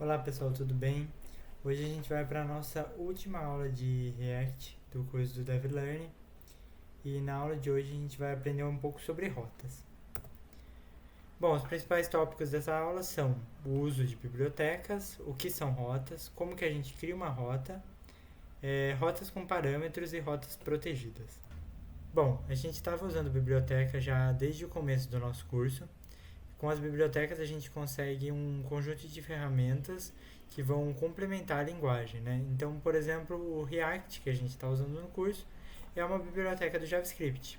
Olá pessoal, tudo bem? Hoje a gente vai para a nossa última aula de React do curso do DevLearning e na aula de hoje a gente vai aprender um pouco sobre rotas. Bom, os principais tópicos dessa aula são o uso de bibliotecas, o que são rotas, como que a gente cria uma rota, rotas com parâmetros e rotas protegidas. Bom, a gente estava usando biblioteca já desde o começo do nosso curso. Com as bibliotecas a gente consegue um conjunto de ferramentas que vão complementar a linguagem, né? Então, por exemplo, o React que a gente está usando no curso é uma biblioteca do JavaScript.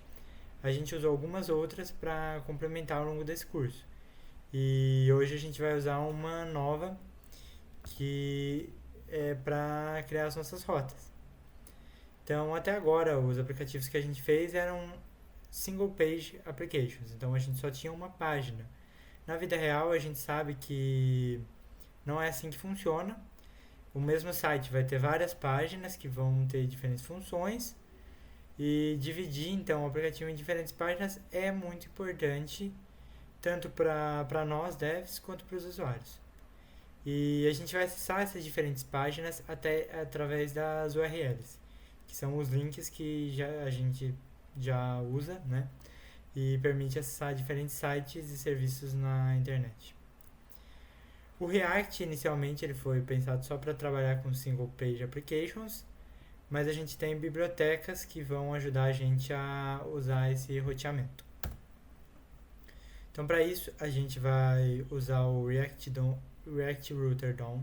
A gente usou algumas outras para complementar ao longo desse curso. E hoje a gente vai usar uma nova que é para criar as nossas rotas. Então, até agora, os aplicativos que a gente fez eram single page applications. Então, a gente só tinha uma página. Na vida real, a gente sabe que não é assim que funciona. O mesmo site vai ter várias páginas que vão ter diferentes funções e dividir então o aplicativo em diferentes páginas é muito importante tanto para nós devs quanto para os usuários. E a gente vai acessar essas diferentes páginas até através das URLs, que são os links que a gente já usa, né? E permite acessar diferentes sites e serviços na internet. O React inicialmente ele foi pensado só para trabalhar com single page applications, mas a gente tem bibliotecas que vão ajudar a gente a usar esse roteamento. Então para isso a gente vai usar o React Router DOM.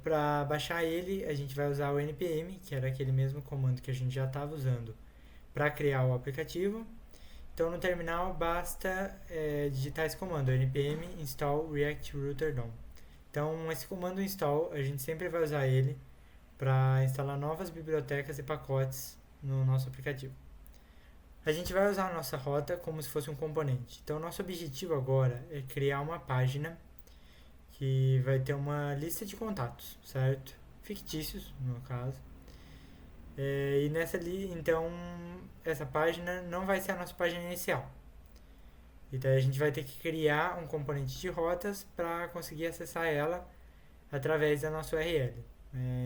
Para baixar ele a gente vai usar o npm, que era aquele mesmo comando que a gente já estava usando para criar o aplicativo. Então no terminal basta digitar esse comando, npm install react router DOM. Então esse comando install a gente sempre vai usar ele para instalar novas bibliotecas e pacotes no nosso aplicativo. A gente vai usar a nossa rota como se fosse um componente. Então nosso objetivo agora é criar uma página que vai ter uma lista de contatos, certo? Fictícios, no caso. E nessa ali, então, essa página não vai ser a nossa página inicial. Então a gente vai ter que criar um componente de rotas para conseguir acessar ela através da nossa URL.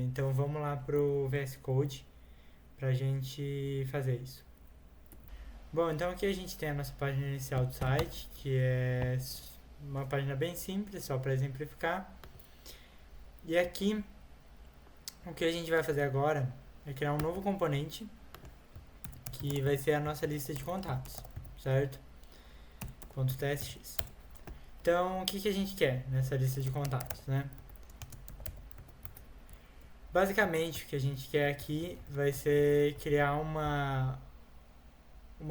Então vamos lá para o VS Code para a gente fazer isso. Bom, então aqui a gente tem a nossa página inicial do site, que é uma página bem simples, só para exemplificar. E aqui o que a gente vai fazer agora é criar um novo componente que vai ser a nossa lista de contatos, certo? .tsx. Então, o que a gente quer nessa lista de contatos, né? Basicamente, o que a gente quer aqui vai ser criar uma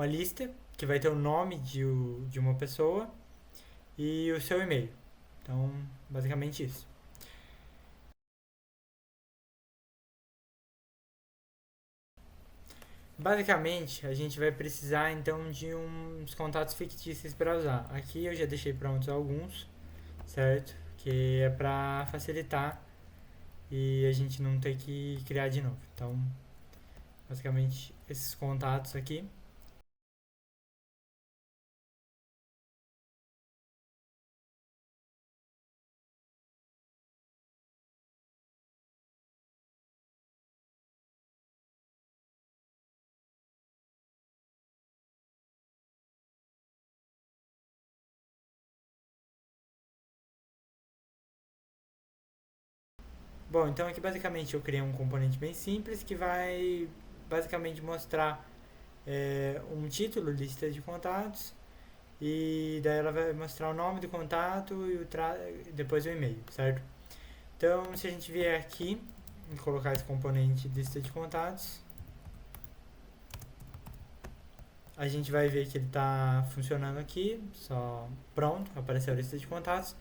lista que vai ter o nome de uma pessoa e o seu e-mail. Então, basicamente isso. Basicamente, a gente vai precisar então de uns contatos fictícios para usar. Aqui eu já deixei prontos alguns, certo? Que é para facilitar e a gente não ter que criar de novo. Então, basicamente, esses contatos aqui. Bom, então aqui basicamente eu criei um componente bem simples que vai basicamente mostrar um título, lista de contatos, e daí ela vai mostrar o nome do contato e depois o e-mail, certo? Então, se a gente vier aqui e colocar esse componente lista de contatos, a gente vai ver que ele está funcionando aqui, só pronto, apareceu a lista de contatos,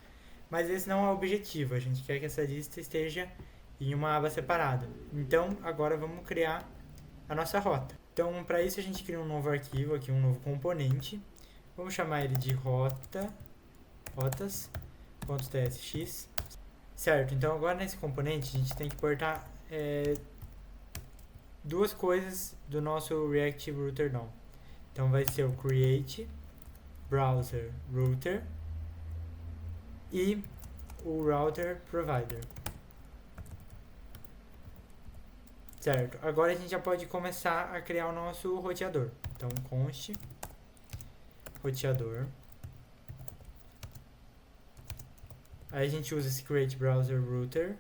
mas esse não é o objetivo, a gente quer que essa lista esteja em uma aba separada. Então, agora vamos criar a nossa rota. Então, para isso a gente cria um novo arquivo aqui, um novo componente. Vamos chamar ele de rotas.tsx. Certo, então agora nesse componente a gente tem que portar duas coisas do nosso React Router DOM. Então vai ser o create browser router e o router provider. Certo, agora a gente já pode começar a criar o nosso roteador. Então, const roteador. Aí a gente usa esse create browser router.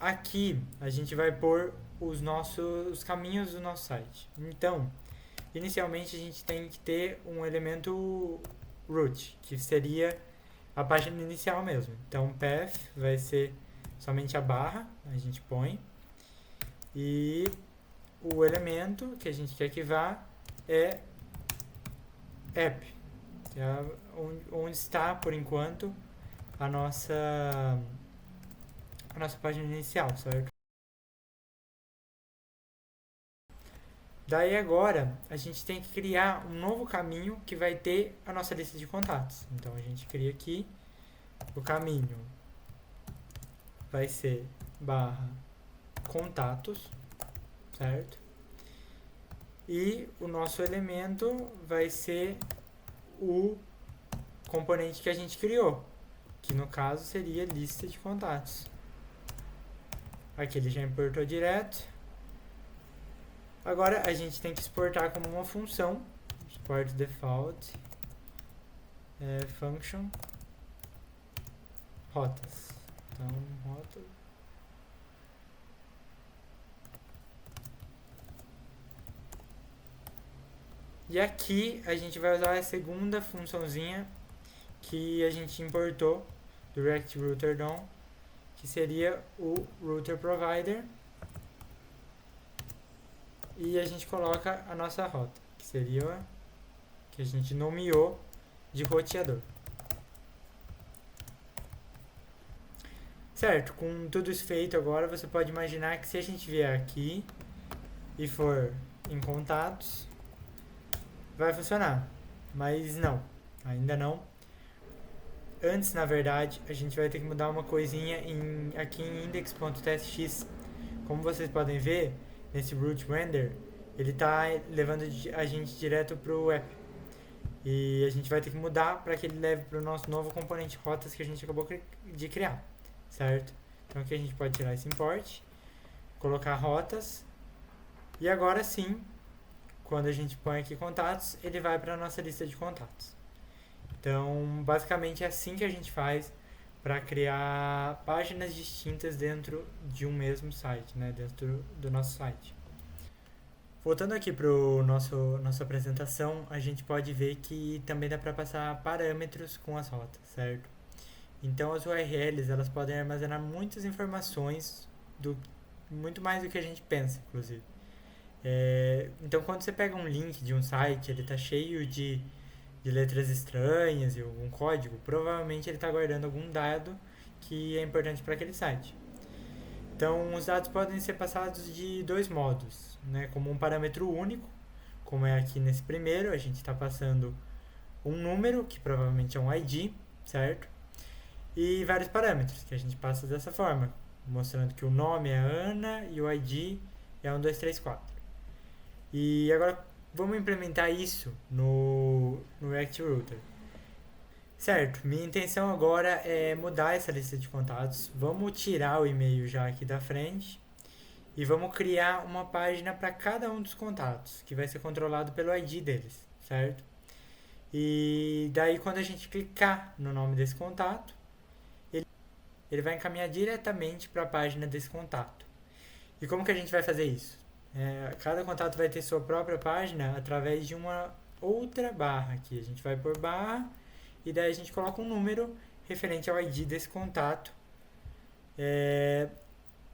Aqui a gente vai pôr os caminhos do nosso site. Então, inicialmente a gente tem que ter um elemento root, que seria a página inicial mesmo. Então, path vai ser somente a barra, a gente põe. E o elemento que a gente quer que vá é app, que é onde está, por enquanto, a nossa página inicial, certo? Daí agora a gente tem que criar um novo caminho que vai ter a nossa lista de contatos. Então a gente cria aqui o caminho vai ser barra contatos, certo? E o nosso elemento vai ser o componente que a gente criou, que no caso seria lista de contatos. Aqui ele já importou direto. Agora a gente tem que exportar como uma função, export default function rotas. Então, rota. E aqui a gente vai usar a segunda funçãozinha que a gente importou do React Router DOM, que seria o Router Provider. E a gente coloca a nossa rota, que seria que a gente nomeou de roteador. Certo, com tudo isso feito agora, você pode imaginar que se a gente vier aqui e for em contatos, vai funcionar. Mas não, ainda não. Antes, na verdade, a gente vai ter que mudar uma coisinha aqui em index.txt. Como vocês podem ver, nesse root render, ele está levando a gente direto para o app. E a gente vai ter que mudar para que ele leve para o nosso novo componente rotas que a gente acabou de criar, certo? Então aqui a gente pode tirar esse import, colocar rotas, e agora sim, quando a gente põe aqui contatos, ele vai para a nossa lista de contatos. Então, basicamente é assim que a gente faz para criar páginas distintas dentro de um mesmo site, né? Dentro do nosso site. Voltando aqui para nossa apresentação, a gente pode ver que também dá para passar parâmetros com as rotas, certo? Então as URLs elas podem armazenar muitas informações, muito mais do que a gente pensa, inclusive. Então quando você pega um link de um site, ele está cheio de letras estranhas e algum código, provavelmente ele está guardando algum dado que é importante para aquele site. Então, os dados podem ser passados de dois modos, né? Como um parâmetro único, como é aqui nesse primeiro, a gente está passando um número, que provavelmente é um ID, certo? E vários parâmetros, que a gente passa dessa forma, mostrando que o nome é Ana e o ID é 1, 2, 3, 4. E agora, vamos implementar isso no React Router. Certo, minha intenção agora é mudar essa lista de contatos. Vamos tirar o e-mail já aqui da frente e vamos criar uma página para cada um dos contatos, que vai ser controlado pelo ID deles, certo? E daí quando a gente clicar no nome desse contato, ele vai encaminhar diretamente para a página desse contato. E como que a gente vai fazer isso? Cada contato vai ter sua própria página através de uma outra barra aqui. A gente vai por barra e daí a gente coloca um número referente ao ID desse contato,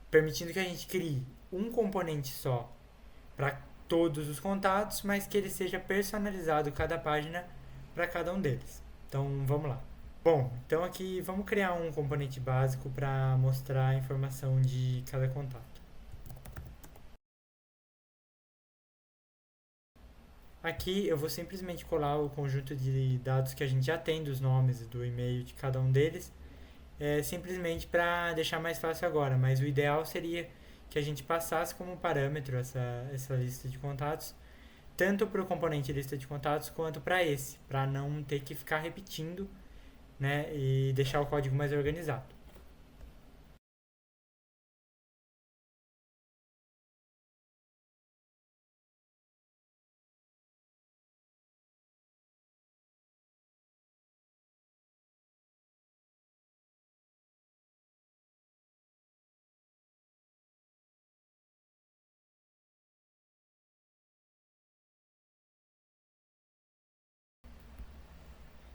permitindo que a gente crie um componente só para todos os contatos, mas que ele seja personalizado cada página para cada um deles. Então vamos lá. Bom, então aqui vamos criar um componente básico para mostrar a informação de cada contato. Aqui eu vou simplesmente colar o conjunto de dados que a gente já tem dos nomes e do e-mail de cada um deles, simplesmente para deixar mais fácil agora, mas o ideal seria que a gente passasse como parâmetro essa lista de contatos tanto para o componente lista de contatos quanto para esse, para não ter que ficar repetindo, né, e deixar o código mais organizado.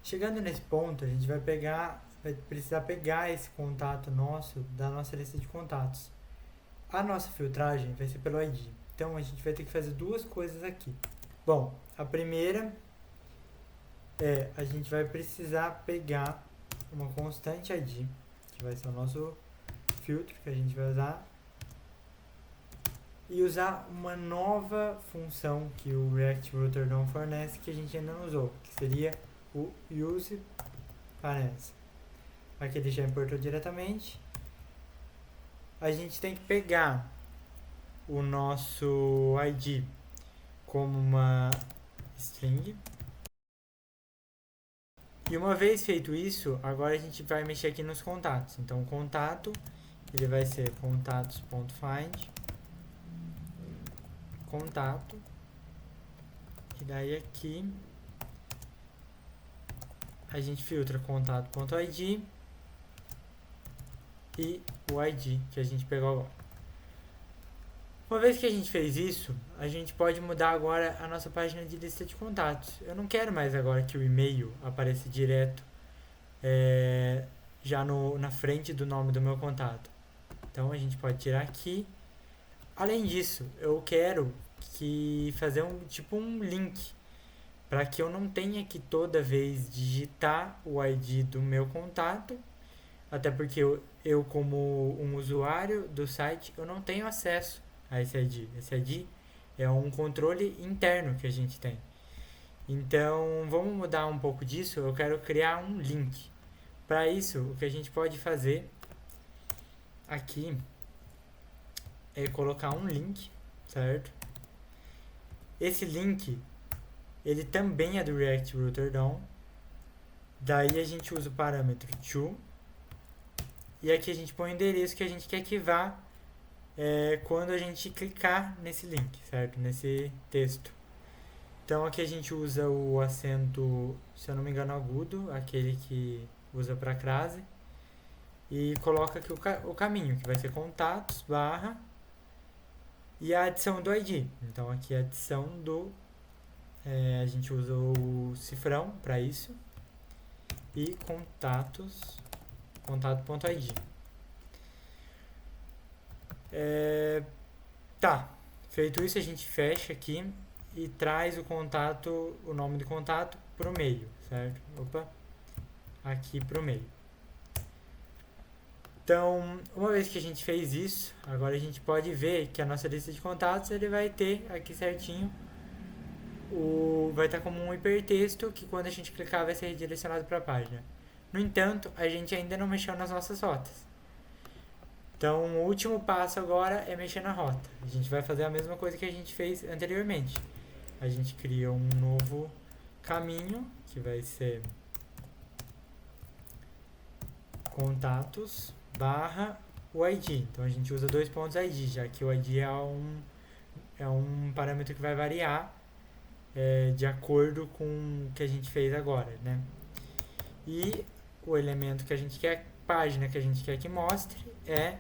Chegando nesse ponto, a gente vai precisar pegar esse contato nosso da nossa lista de contatos. A nossa filtragem vai ser pelo ID. Então a gente vai ter que fazer duas coisas aqui. Bom, a primeira é a gente vai precisar pegar uma constante ID, que vai ser o nosso filtro que a gente vai usar, e usar uma nova função que o React Router não fornece, que a gente ainda não usou, que seria o useParams. Aqui ele já importou diretamente. A gente tem que pegar o nosso ID como uma string. E uma vez feito isso, agora a gente vai mexer aqui nos contatos. Então o contato, ele vai ser contatos.find contato. E daí aqui a gente filtra contato.id e o ID que a gente pegou agora. Uma vez que a gente fez isso, a gente pode mudar agora a nossa página de lista de contatos. Eu não quero mais agora que o e-mail apareça direto já na frente do nome do meu contato. Então a gente pode tirar aqui. Além disso, eu quero fazer um link para que eu não tenha que toda vez digitar o ID do meu contato, até porque eu como um usuário do site, eu não tenho acesso a esse ID. Esse ID é um controle interno que a gente tem. Então, vamos mudar um pouco disso. Eu quero criar um link. Para isso, o que a gente pode fazer aqui é colocar um link, certo? Esse link, ele também é do React Router DOM. Daí a gente usa o parâmetro to. E aqui a gente põe o endereço que a gente quer que vá quando a gente clicar nesse link, certo? Nesse texto. Então aqui a gente usa o acento, se eu não me engano, agudo, aquele que usa para crase. E coloca aqui o caminho, que vai ser contatos, barra, e a adição do ID. Então aqui a adição do... a gente usa o cifrão para isso. E contato.id. Tá, feito isso a gente fecha aqui e traz o nome do contato pro meio, certo? Aqui pro meio. Então, uma vez que a gente fez isso, agora a gente pode ver que a nossa lista de contatos ele vai ter aqui certinho, vai estar como um hipertexto que quando a gente clicar vai ser redirecionado para a página. No entanto, a gente ainda não mexeu nas nossas rotas. Então, o último passo agora é mexer na rota. A gente vai fazer a mesma coisa que a gente fez anteriormente. A gente cria um novo caminho, que vai ser contatos barra o ID. Então, a gente usa 2 pontos ID, já que o ID é um parâmetro que vai variar de acordo com o que a gente fez agora, né? E o elemento que a gente quer, página que a gente quer que mostre é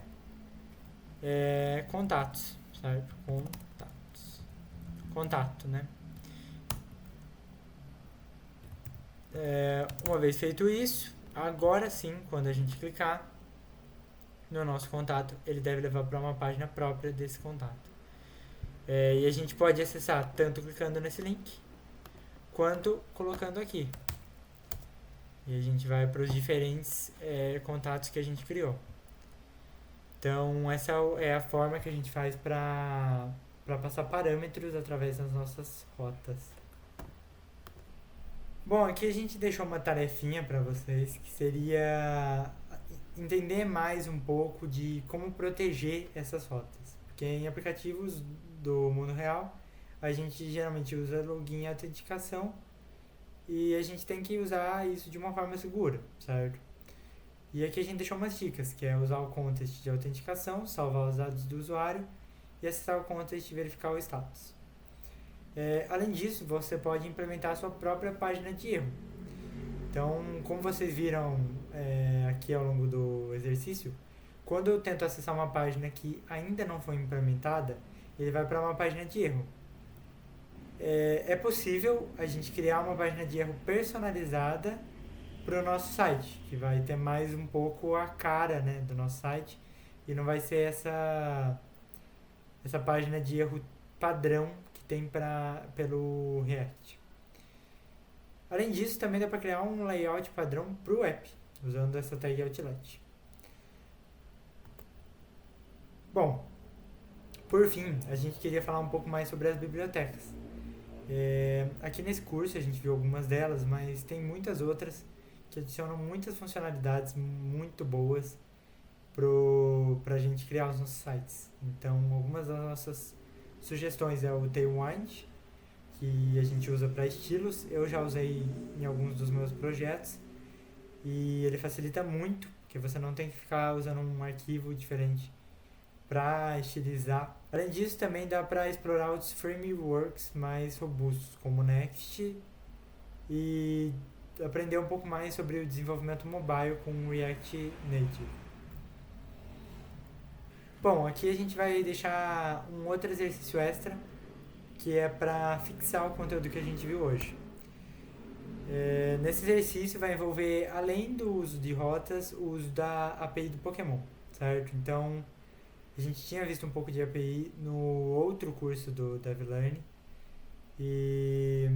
contatos, certo? Contato, né? Uma vez feito isso, agora sim, quando a gente clicar no nosso contato, ele deve levar para uma página própria desse contato. E a gente pode acessar tanto clicando nesse link, quanto colocando aqui. E a gente vai para os diferentes contatos que a gente criou. Então, essa é a forma que a gente faz para passar parâmetros através das nossas rotas. Bom, aqui a gente deixou uma tarefinha para vocês, que seria entender mais um pouco de como proteger essas rotas. Porque em aplicativos do mundo real, a gente geralmente usa login e autenticação e a gente tem que usar isso de uma forma segura, certo? E aqui a gente deixou umas dicas, que é usar o contest de autenticação, salvar os dados do usuário e acessar o contest e verificar o status. Além disso, você pode implementar a sua própria página de erro. Então, como vocês viram aqui ao longo do exercício, quando eu tento acessar uma página que ainda não foi implementada, ele vai para uma página de erro. É possível a gente criar uma página de erro personalizada para o nosso site, que vai ter mais um pouco a cara, né, do nosso site e não vai ser essa página de erro padrão que tem pelo React. Além disso, também dá para criar um layout padrão para o app, usando essa tag outlet. Bom, por fim, a gente queria falar um pouco mais sobre as bibliotecas. Aqui nesse curso a gente viu algumas delas, mas tem muitas outras que adicionam muitas funcionalidades muito boas para a gente criar os nossos sites. Então, algumas das nossas sugestões é o Tailwind, que a gente usa para estilos. Eu já usei em alguns dos meus projetos e ele facilita muito, porque você não tem que ficar usando um arquivo diferente para estilizar. Além disso, também dá para explorar outros frameworks mais robustos, como Next, e aprender um pouco mais sobre o desenvolvimento mobile com o React Native. Bom, aqui a gente vai deixar um outro exercício extra, que é para fixar o conteúdo que a gente viu hoje. Nesse exercício vai envolver, além do uso de rotas, o uso da API do Pokémon, certo? Então, a gente tinha visto um pouco de API no outro curso do DevLearn. E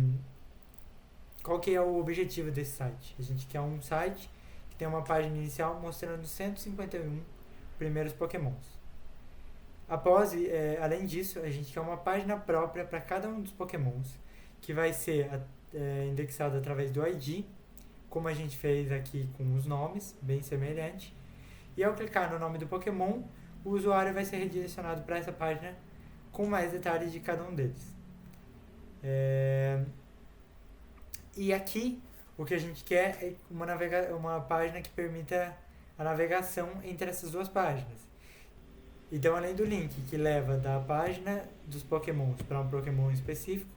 qual que é o objetivo desse site? A gente quer um site que tem uma página inicial mostrando 151 primeiros Pokémons. Além disso, a gente quer uma página própria para cada um dos Pokémons, que vai ser indexado através do ID, como a gente fez aqui com os nomes, bem semelhante. E ao clicar no nome do Pokémon, o usuário vai ser redirecionado para essa página com mais detalhes de cada um deles. E aqui, o que a gente quer é uma página que permita a navegação entre essas duas páginas. Então, além do link que leva da página dos Pokémons para um Pokémon específico,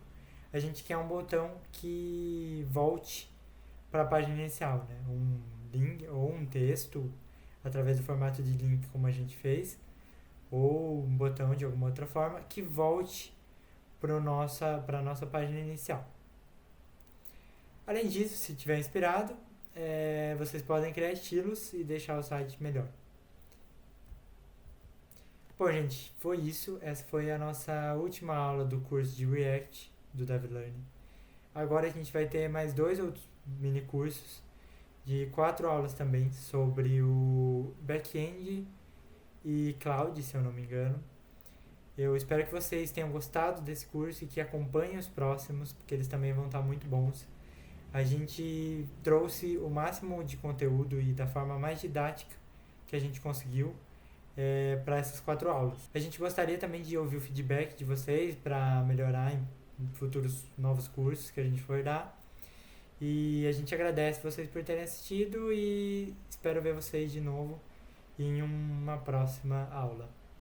a gente quer um botão que volte para a página inicial, né? Um link ou um texto através do formato de link, como a gente fez, ou um botão de alguma outra forma que volte para a nossa página inicial. Além disso, se tiver inspirado, vocês podem criar estilos e deixar o site melhor. Bom, gente, foi isso. Essa foi a nossa última aula do curso de React do DevLearn. Agora a gente vai ter mais 2 outros mini cursos de 4 aulas também sobre o back-end e cloud, se eu não me engano. Eu espero que vocês tenham gostado desse curso e que acompanhem os próximos, porque eles também vão estar muito bons. A gente trouxe o máximo de conteúdo e da forma mais didática que a gente conseguiu para essas 4 aulas. A gente gostaria também de ouvir o feedback de vocês para melhorar em futuros novos cursos que a gente for dar. E a gente agradece vocês por terem assistido e espero ver vocês de novo em uma próxima aula.